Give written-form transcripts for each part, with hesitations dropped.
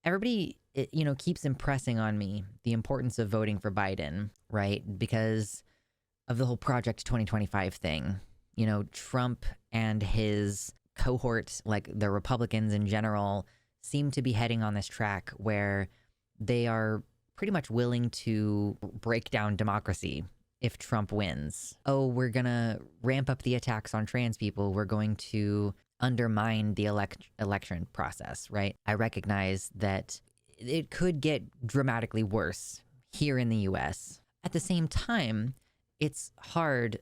everybody, keeps impressing on me the importance of voting for Biden, right? Because of the whole Project 2025 thing. Trump and his cohort, like the Republicans in general, seem to be heading on this track where they are pretty much willing to break down democracy if Trump wins. Oh, we're going to ramp up the attacks on trans people. We're going to undermine the election process, right? I recognize that it could get dramatically worse here in the US. At the same time, it's hard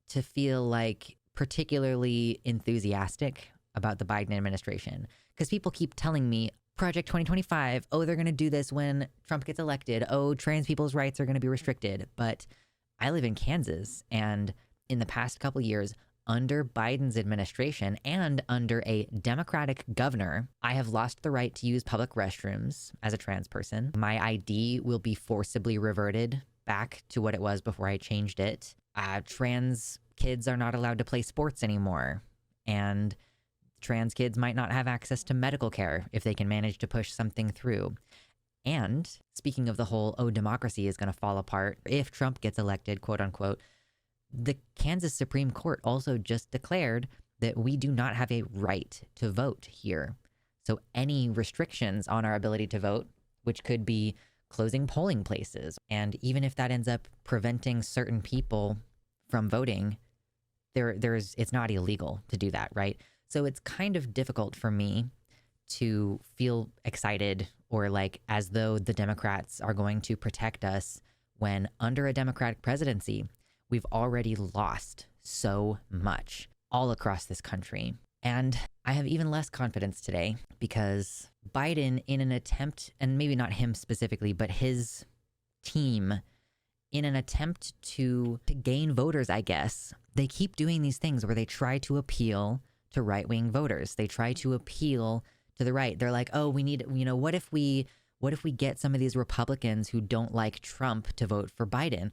to feel like particularly enthusiastic about the Biden administration because people keep telling me Project 2025, oh, they're going to do this when Trump gets elected. Oh, trans people's rights are going to be restricted. But I live in Kansas, and in the past couple years, under Biden's administration and under a Democratic governor, I have lost the right to use public restrooms as a trans person. My ID will be forcibly reverted back to what it was before I changed it. Trans kids are not allowed to play sports anymore, and trans kids might not have access to medical care if they can manage to push something through. And speaking of the whole, oh, democracy is going to fall apart if Trump gets elected, quote unquote, the Kansas Supreme Court also just declared that we do not have a right to vote here. So any restrictions on our ability to vote, which could be closing polling places, and even if that ends up preventing certain people from voting, it's not illegal to do that, right? So it's kind of difficult for me to feel excited or like as though the Democrats are going to protect us when under a Democratic presidency, we've already lost so much all across this country. And I have even less confidence today because Biden, in an attempt, and maybe not him specifically, but his team, in an attempt to gain voters, I guess, they keep doing these things where they try to appeal to right-wing voters. They try to appeal to the right. They're like, oh, we need, what if we get some of these Republicans who don't like Trump to vote for Biden?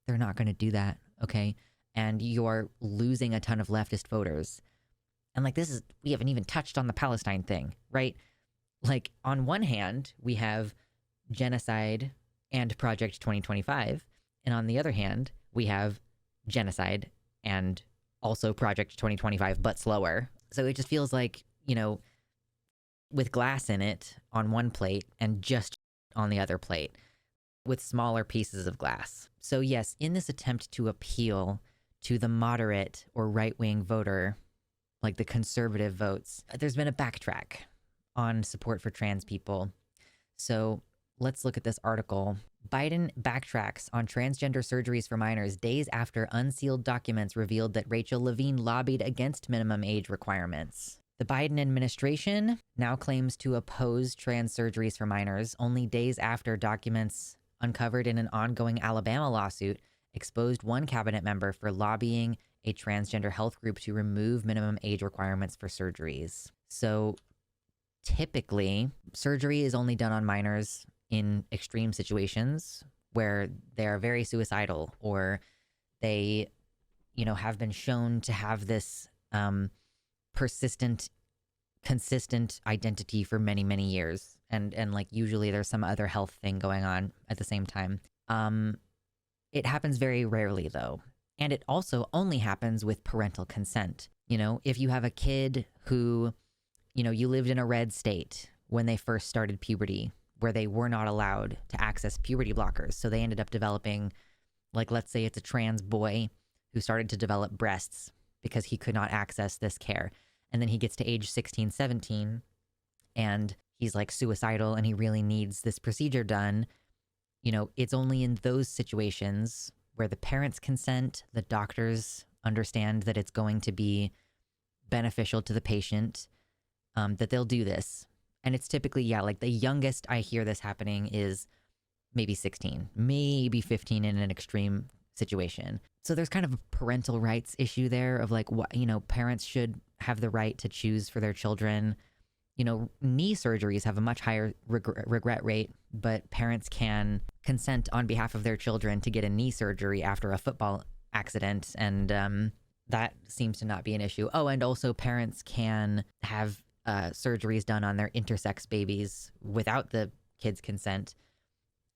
They're not going to do that, okay? And you're losing a ton of leftist voters. And like we haven't even touched on the Palestine thing, right? Like on one hand, we have genocide and Project 2025. And on the other hand, we have genocide and also Project 2025, but slower. So it just feels like, with glass in it on one plate and just on the other plate with smaller pieces of glass. So yes, in this attempt to appeal to the moderate or right-wing voter, like the conservative votes, there's been a backtrack on support for trans people. So let's look at this article. Biden backtracks on transgender surgeries for minors days after unsealed documents revealed that Rachel Levine lobbied against minimum age requirements. The Biden administration now claims to oppose trans surgeries for minors only days after documents uncovered in an ongoing Alabama lawsuit exposed one cabinet member for lobbying a transgender health group to remove minimum age requirements for surgeries. So typically, surgery is only done on minors in extreme situations where they're very suicidal or they, have been shown to have this persistent, consistent identity for many, many years. And like usually there's some other health thing going on at the same time. It happens very rarely though. And it also only happens with parental consent. If you have a kid who, you lived in a red state when they first started puberty, where they were not allowed to access puberty blockers. So they ended up developing, like, let's say it's a trans boy who started to develop breasts because he could not access this care. And then he gets to age 16, 17, and he's like suicidal and he really needs this procedure done. It's only in those situations where the parents consent, the doctors understand that it's going to be beneficial to the patient, that they'll do this. And it's typically, like the youngest I hear this happening is maybe 16, maybe 15 in an extreme situation. So there's kind of a parental rights issue there of like, what, parents should have the right to choose for their children. Knee surgeries have a much higher regret rate, but parents can consent on behalf of their children to get a knee surgery after a football accident. And that seems to not be an issue. Oh, and also parents can have surgeries done on their intersex babies without the kids' consent.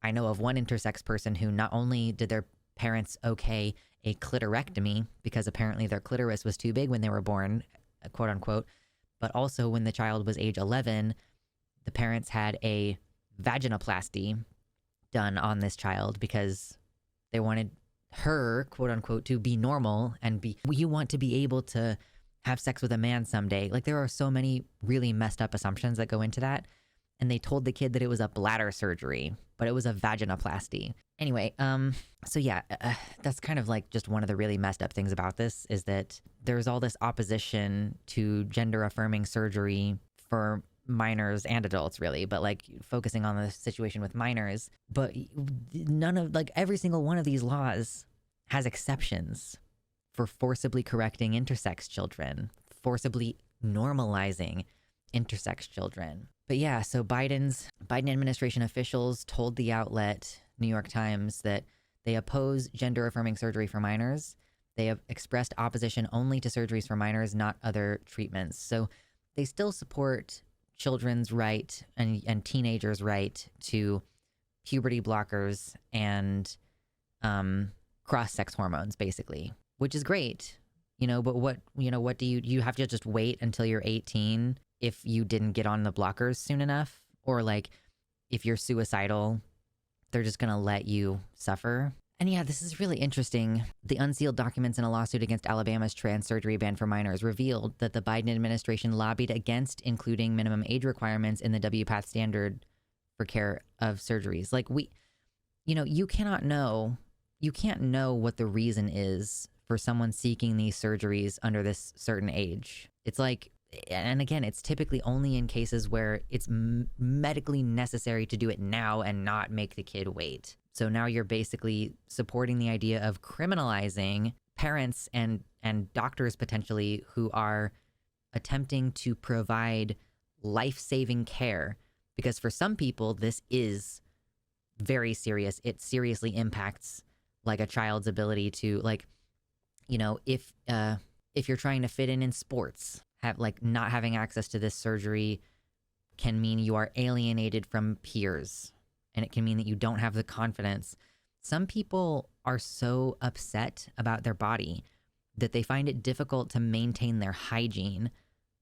I know of one intersex person who not only did their parents okay a clitorectomy because apparently their clitoris was too big when they were born, quote unquote, but also when the child was age 11, the parents had a vaginoplasty done on this child because they wanted her, quote unquote, to be normal and be, you want to be able to have sex with a man someday. Like there are so many really messed up assumptions that go into that. And they told the kid that it was a bladder surgery, but it was a vaginoplasty. Anyway, so yeah, that's kind of like just one of the really messed up things about this is that there's all this opposition to gender affirming surgery for minors and adults really, but like focusing on the situation with minors, but none of like every single one of these laws has exceptions for forcibly correcting intersex children, forcibly normalizing intersex children. But yeah, so Biden administration officials told the outlet New York Times that they oppose gender affirming surgery for minors. They have expressed opposition only to surgeries for minors, not other treatments. So they still support children's right and teenagers' right to puberty blockers and cross-sex hormones, basically, which is great, but what do you have to just wait until you're 18 if you didn't get on the blockers soon enough? Or like if you're suicidal, they're just going to let you suffer. And yeah, this is really interesting. The unsealed documents in a lawsuit against Alabama's trans surgery ban for minors revealed that the Biden administration lobbied against including minimum age requirements in the WPATH standard for care of surgeries. Like you can't know what the reason is for someone seeking these surgeries under this certain age. It's like, and again, it's typically only in cases where it's medically necessary to do it now and not make the kid wait. So now you're basically supporting the idea of criminalizing parents and doctors potentially who are attempting to provide life-saving care. Because for some people, this is very serious. It seriously impacts like a child's ability to if you're trying to fit in sports, not having access to this surgery can mean you are alienated from peers, and it can mean that you don't have the confidence. Some people are so upset about their body that they find it difficult to maintain their hygiene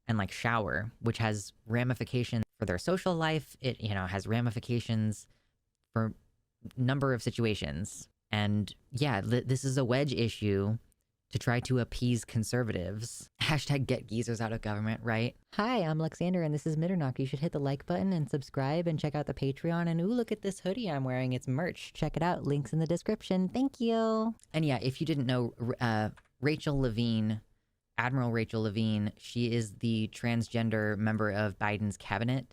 and shower, which has ramifications for their social life. It, has ramifications for a number of situations. And yeah, this is a wedge issue to try to appease conservatives. Hashtag get geezers out of government, right? Hi, I'm Alexander, and this is Mitternacht. You should hit the like button and subscribe and check out the Patreon. And ooh, look at this hoodie I'm wearing. It's merch. Check it out. Links in the description. Thank you. And yeah, if you didn't know, Rachel Levine, Admiral Rachel Levine, she is the transgender member of Biden's cabinet.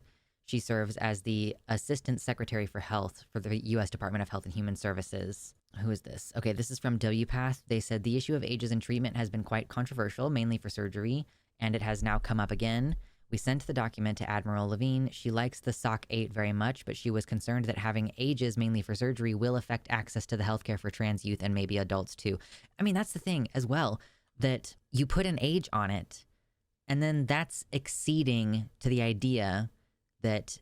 She serves as the Assistant Secretary for Health for the U.S. Department of Health and Human Services. Who is this? Okay, this is from WPATH. They said the issue of ages and treatment has been quite controversial, mainly for surgery, and it has now come up again. We sent the document to Admiral Levine. She likes the SOC 8 very much, but she was concerned that having ages mainly for surgery will affect access to the healthcare for trans youth and maybe adults too. I mean, that's the thing as well, that you put an age on it, and then that's acceding to the idea that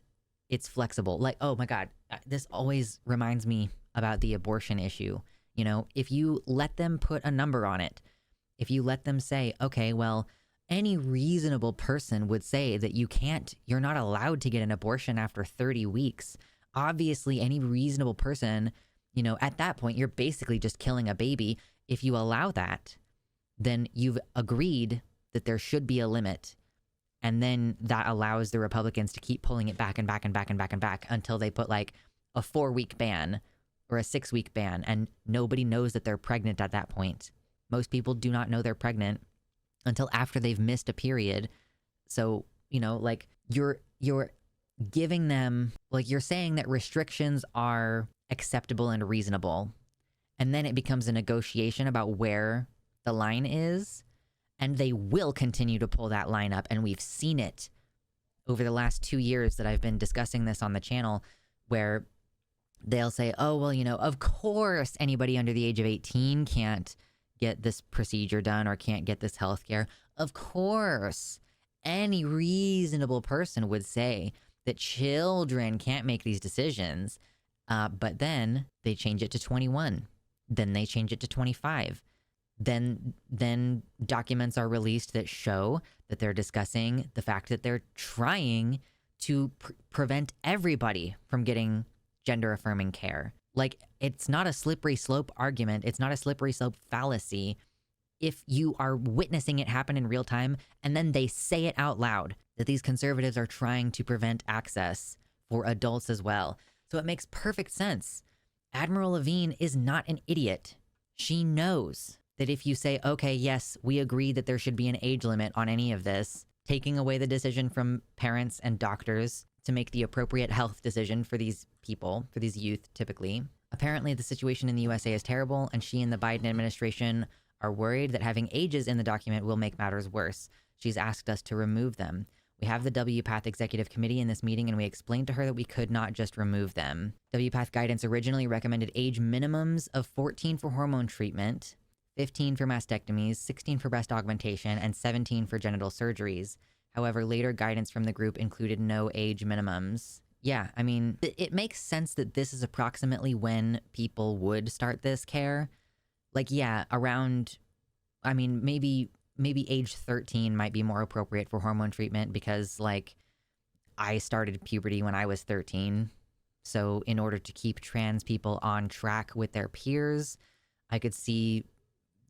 it's flexible. Like, oh my God, this always reminds me about the abortion issue. If you let them put a number on it, if you let them say, okay, well, any reasonable person would say that you're not allowed to get an abortion after 30 weeks. Obviously, any reasonable person, at that point, you're basically just killing a baby. If you allow that, then you've agreed that there should be a limit. And then that allows the Republicans to keep pulling it back and back and back and back and back until they put a 4-week ban or a 6-week ban, and nobody knows that they're pregnant at that point. Most people do not know they're pregnant until after they've missed a period. So, you're giving them, you're saying that restrictions are acceptable and reasonable. And then it becomes a negotiation about where the line is. And they will continue to pull that line up. And we've seen it over the last 2 years that I've been discussing this on the channel, where they'll say, oh, well, of course anybody under the age of 18 can't get this procedure done or can't get this health care. Of course. any reasonable person would say that children can't make these decisions. But then they change it to 21. Then they change it to 25. Then documents are released that show that they're discussing the fact that they're trying to prevent everybody from getting gender affirming care. Like, it's not a slippery slope argument. It's not a slippery slope fallacy if you are witnessing it happen in real time and then they say it out loud that these conservatives are trying to prevent access for adults as well. So it makes perfect sense. Admiral Levine is not an idiot. She knows that if you say, okay, yes, we agree that there should be an age limit on any of this, taking away the decision from parents and doctors to make the appropriate health decision for these people, for these youth typically. Apparently the situation in the USA is terrible, and she and the Biden administration are worried that having ages in the document will make matters worse. She's asked us to remove them. We have the WPATH Executive Committee in this meeting, and we explained to her that we could not just remove them. WPATH guidance originally recommended age minimums of 14 for hormone treatment, 15 for mastectomies, 16 for breast augmentation, and 17 for genital surgeries. However, later guidance from the group included no age minimums. Yeah, I mean, it makes sense that this is approximately when people would start this care. Like, yeah, around, I mean, maybe age 13 might be more appropriate for hormone treatment because, like, I started puberty when I was 13. So in order to keep trans people on track with their peers, I could see,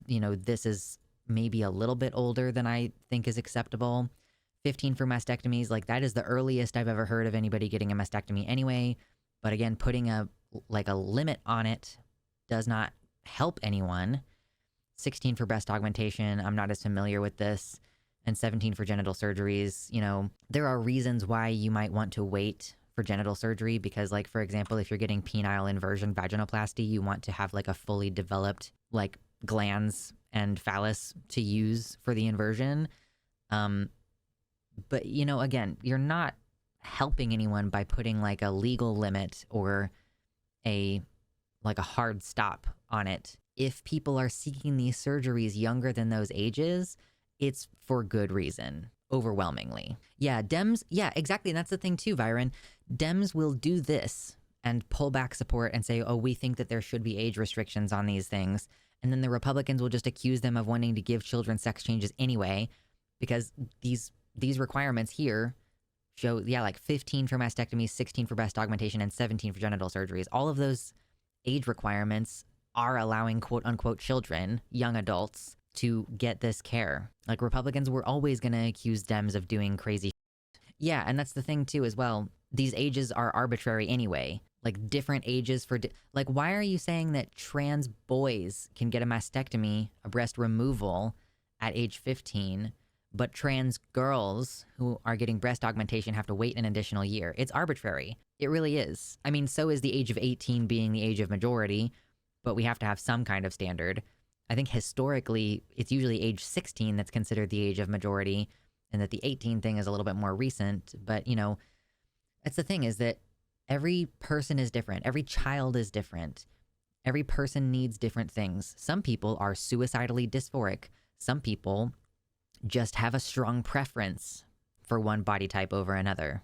this is maybe a little bit older than I think is acceptable. 15 for mastectomies, like, that is the earliest I've ever heard of anybody getting a mastectomy anyway. But again, putting a limit on it does not help anyone. 16 for breast augmentation, I'm not as familiar with this, and 17 for genital surgeries. There are reasons why you might want to wait for genital surgery because, like, for example, if you're getting penile inversion vaginoplasty, you want to have, like, a fully developed, like, glands and phallus to use for the inversion. But, again, you're not helping anyone by putting, like, a legal limit or a hard stop on it. If people are seeking these surgeries younger than those ages, it's for good reason, overwhelmingly. Yeah, Dems, yeah, exactly. And that's the thing too, Byron. Dems will do this and pull back support and say, oh, we think that there should be age restrictions on these things. And then the Republicans will just accuse them of wanting to give children sex changes anyway, because these requirements here show, yeah, like 15 for mastectomies, 16 for breast augmentation, and 17 for genital surgeries. All of those age requirements are allowing quote unquote children, young adults, to get this care. Like, Republicans were always going to accuse Dems of doing crazy shit. Yeah, and that's the thing too as well. These ages are arbitrary anyway. Like, different ages for like, why are you saying that trans boys can get a mastectomy, a breast removal, at age 15, but trans girls who are getting breast augmentation have to wait an additional year? It's arbitrary. It really is. I mean, so is the age of 18 being the age of majority, but we have to have some kind of standard. I think historically, it's usually age 16 that's considered the age of majority, and that the 18 thing is a little bit more recent. But, that's the thing, is that every person is different. Every child is different. Every person needs different things. Some people are suicidally dysphoric. Some people just have a strong preference for one body type over another,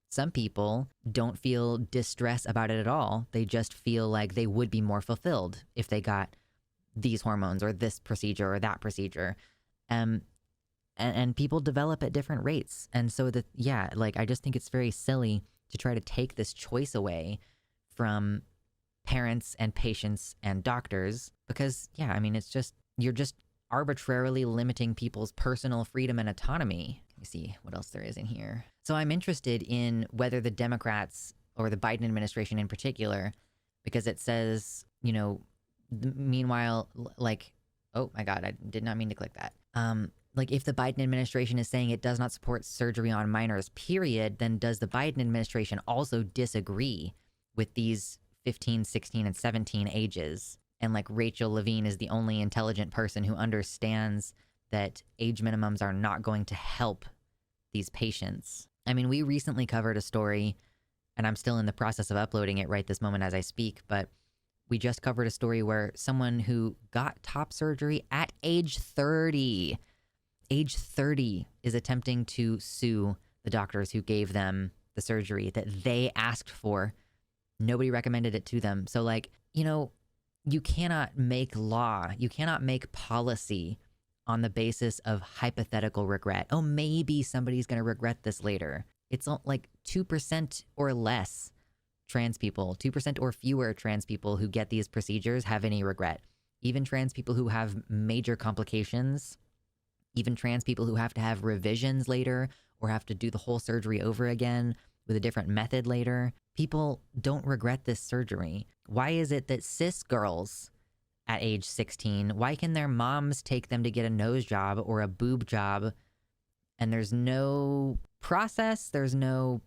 Some people don't feel distress about it at all. They just feel like they would be more fulfilled if they got these hormones or this procedure or that procedure. And people develop at different rates. And so I just think it's very silly to try to take this choice away from parents and patients and doctors because, you're just arbitrarily limiting people's personal freedom and autonomy. Let me see what else there is in here. So I'm interested in whether the Democrats or the Biden administration in particular, because it says, meanwhile, like, oh my God, I did not mean to click that. Like, if the Biden administration is saying it does not support surgery on minors, period, then does the Biden administration also disagree with these 15, 16, and 17 ages? And, like, Rachel Levine is the only intelligent person who understands that age minimums are not going to help these patients. I mean, we recently covered a story, and I'm still in the process of uploading it right this moment as I speak, but we just covered a story where someone who got top surgery at age 30 age 30 is attempting to sue the doctors who gave them the surgery that they asked for. Nobody recommended it to them. So, like, you cannot make law, you cannot make policy on the basis of hypothetical regret. Oh, maybe somebody's going to regret this later. It's like 2% or less trans people, 2% or fewer trans people who get these procedures have any regret. Even trans people who have major complications, even trans people who have to have revisions later or have to do the whole surgery over again with a different method later, people don't regret this surgery. Why is it that cis girls at age 16, why can their moms take them to get a nose job or a boob job and there's no process, there's no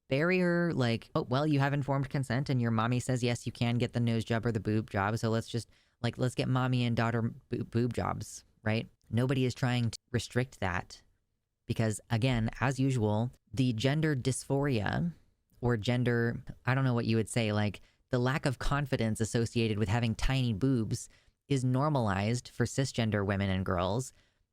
barrier, like, oh, well, you have informed consent and your mommy says, yes, you can get the nose job or the boob job, so let's get mommy and daughter boob jobs, right? Nobody is trying to restrict that because, again, as usual, the gender dysphoria or gender, I don't know what you would say, like the lack of confidence associated with having tiny boobs is normalized for cisgender women and girls,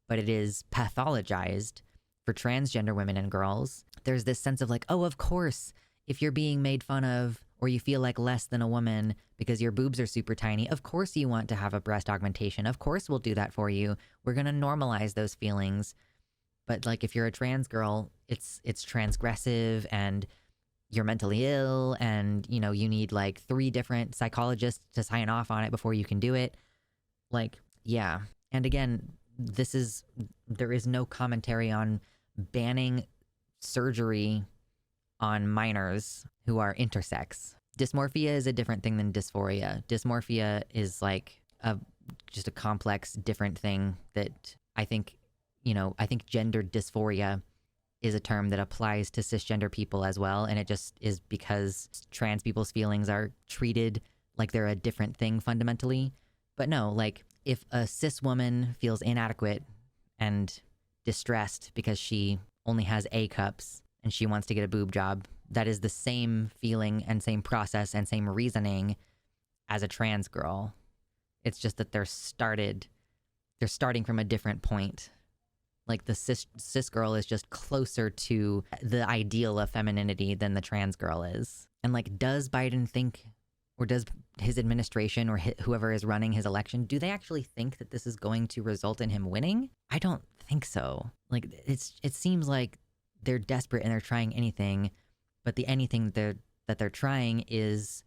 but it is pathologized for transgender women and girls. There's this sense of like, oh, of course, if you're being made fun of or you feel like less than a woman because your boobs are super tiny, of course you want to have a breast augmentation. Of course we'll do that for you. We're going to normalize those feelings. But like if you're a trans girl, it's transgressive and you're mentally ill and, you need like 3 different psychologists to sign off on it before you can do it. Like, yeah. And again, there is no commentary on banning surgery on minors who are intersex. Dysmorphia is a different thing than dysphoria. Dysmorphia is like just a complex, different thing that I think gender dysphoria is a term that applies to cisgender people as well. And it just is because trans people's feelings are treated like they're a different thing fundamentally. But no, like if a cis woman feels inadequate and distressed because she only has A cups and she wants to get a boob job, that is the same feeling and same process and same reasoning as a trans girl. It's just that they're starting from a different point. Like the cis girl is just closer to the ideal of femininity than the trans girl is. And like, does Biden think, or does his administration or whoever is running his election, do they actually think that this is going to result in him winning? I don't think so. Like it seems like they're desperate and they're trying anything, but the anything that they're trying is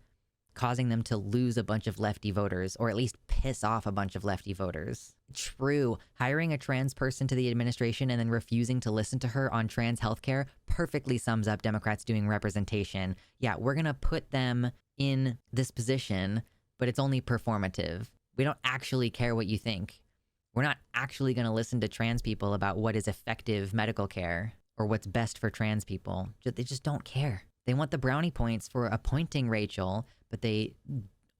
causing them to lose a bunch of lefty voters, or at least piss off a bunch of lefty voters. True, hiring a trans person to the administration and then refusing to listen to her on trans healthcare perfectly sums up Democrats doing representation. Yeah, we're gonna put them in this position, but it's only performative. We don't actually care what you think. We're not actually gonna listen to trans people about what is effective medical care or what's best for trans people. They just don't care. They want the brownie points for appointing Rachel, but they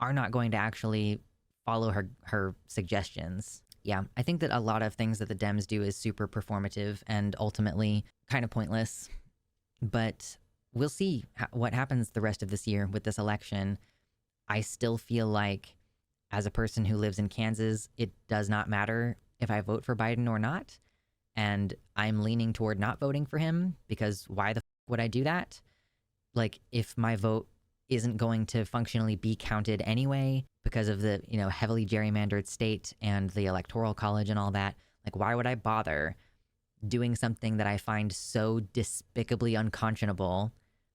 are not going to actually follow her suggestions. Yeah, I think that a lot of things that the Dems do is super performative and ultimately kind of pointless. But we'll see what happens the rest of this year with this election. I still feel like, as a person who lives in Kansas, it does not matter if I vote for Biden or not. And I'm leaning toward not voting for him because why the would I do that? Like, if my vote isn't going to functionally be counted anyway because of the, heavily gerrymandered state and the electoral college and all that, like, why would I bother doing something that I find so despicably unconscionable?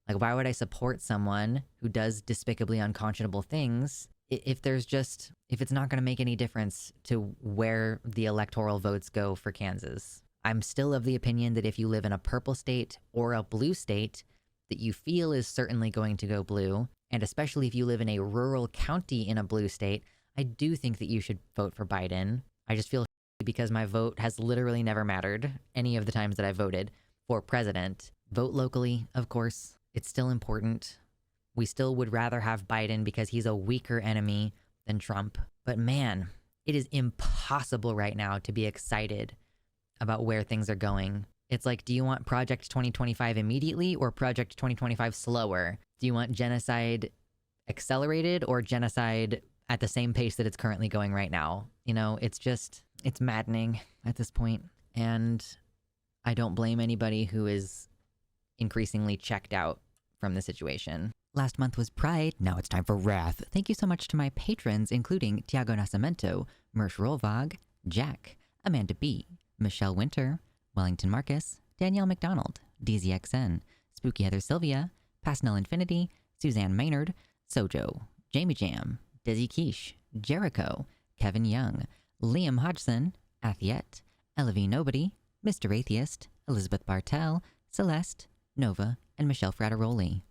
Like, why would I support someone who does despicably unconscionable things if it's not going to make any difference to where the electoral votes go for Kansas? I'm still of the opinion that if you live in a purple state or a blue state that you feel is certainly going to go blue, and especially if you live in a rural county in a blue state, I do think that you should vote for Biden. I just feel because my vote has literally never mattered any of the times that I voted for president. Vote locally, of course. It's still important. We still would rather have Biden because he's a weaker enemy than Trump. But man, it is impossible right now to be excited about where things are going. It's like, do you want Project 2025 immediately or Project 2025 slower? Do you want genocide accelerated or genocide at the same pace that it's currently going right now? It's maddening at this point. And I don't blame anybody who is increasingly checked out from the situation. Last month was Pride, now it's time for Wrath. Thank you so much to my patrons, including Tiago Nascimento, Mersh Rolvog, Jack, Amanda B., Michelle Winter, Wellington Marcus, Danielle McDonald, DZXN, Spooky Heather Sylvia, Pasnell Infinity, Suzanne Maynard, Sojo, Jamie Jam, Dizzy Quiche, Jericho, Kevin Young, Liam Hodgson, Athiet, Elavie Nobody, Mr. Atheist, Elizabeth Bartell, Celeste, Nova, and Michelle Frattaroli.